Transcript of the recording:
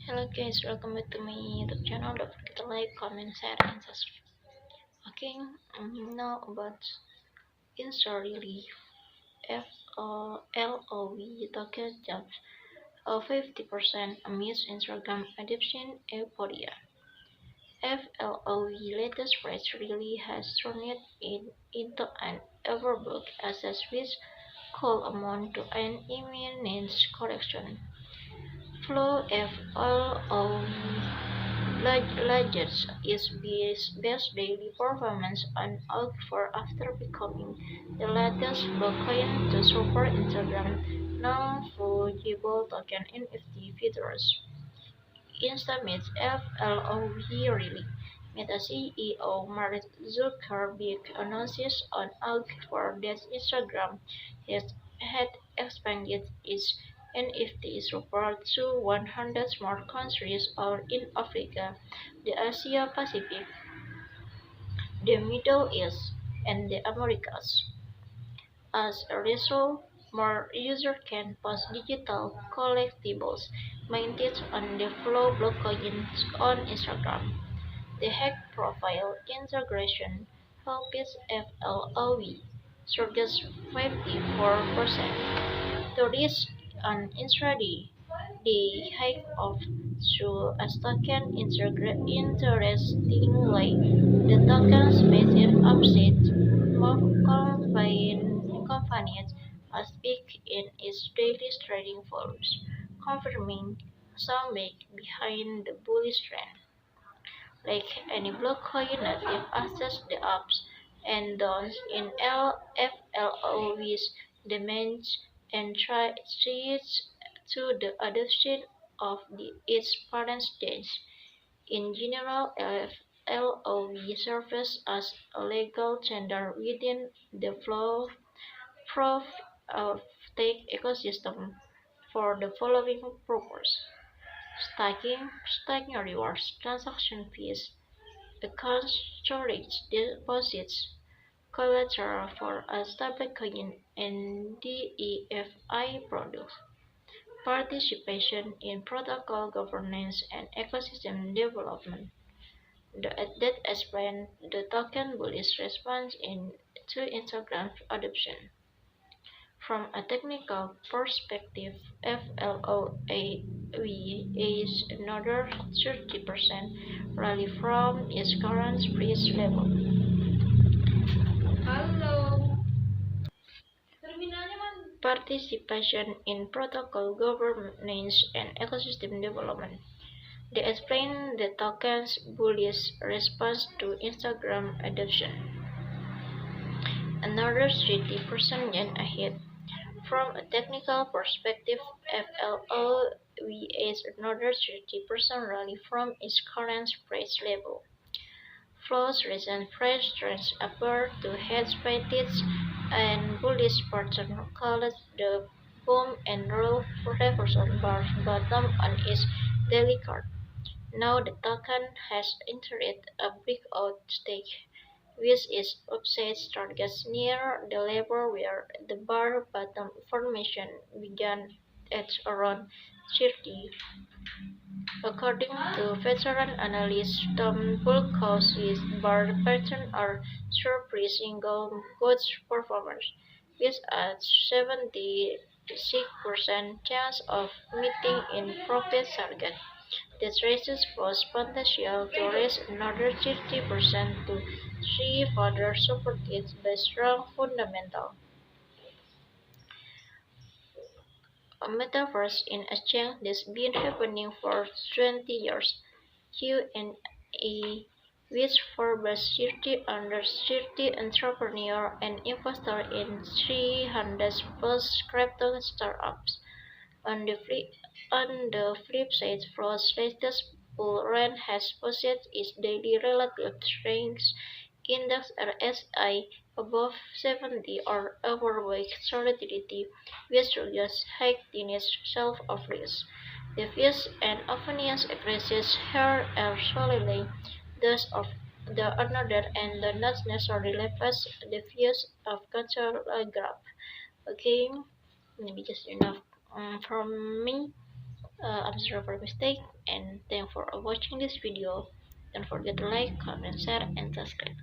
Hello guys, welcome back to my YouTube channel. Don't forget to like, comment, share, and subscribe. Okay, now about Insta Relief FLOV token jumps 50% amidst Instagram adoption euphoria. FLOV latest press release has turned it into an overbooked asset which could amount to an imminent correction. Flow FLOV Ledger's is best daily performance on Oak4 after becoming the latest blockchain to support Instagram non-fungible token NFT features. Instameet's FLOV really. Meta CEO Mark Zuckerberg announced on Oak4 that Instagram had expanded its NFT support to 100 more countries all in Africa, the Asia Pacific, the Middle East, and the Americas. As a result, more users can post digital collectibles minted on the Flow blockchain on Instagram. The hack profile integration helps FLOV surges 54%. The risk on intraday, the hike of through a token interestingly, the token's massive upset accompanied a peak in its daily trading volumes, confirming some make behind the bullish trend. Like any blockchain native access the ups and downs in FLOV's demands and treats to the adoption of its parent stage. In general, FLOV serves as a legal tender within the flow proof of stake ecosystem for the following purpose: staking rewards, transaction fees, account storage deposits, collateral for a stablecoin, and DeFi products. Participation in protocol governance and ecosystem development. That explains the token bullish response to Instagram adoption. From a technical perspective, FLOAV is another 30% rally from its current price level. Participation in protocol governance and ecosystem development. They explain the token's bullish response to Instagram adoption. Another 30% yen ahead. From a technical perspective, FLOV is another 30% rally from its current price level. Flow's recent price trends appear to have spotted and bullish pattern called the boom and roll reversal bar bottom on its daily chart. Now the token has entered a breakout stage, which is upside targets near the level where the bar bottom formation began at around 30. According to veteran analyst Tom Bulkowski's bar pattern are surprising good performance, with a 76% chance of meeting in profit target. This raises Flow's potential to raise another 30% to see further supported by strong fundamentals. A metaverse in a chain that's been happening for 20 years. Q&A with Forbes 30 under 30 entrepreneur and investor in 300 plus crypto startups. On the flip side, Flow's latest bull run has posted its daily relative strength index RSI above 70 or overweight solidity, which suggests high teens self of risk. The views and opinions expressed here are solely those of the another and do not necessarily reflect the views of Control Graph. Okay, maybe just enough from me. I'm sorry for mistake, and thank you for watching this video. Don't forget to like, comment, share, and subscribe.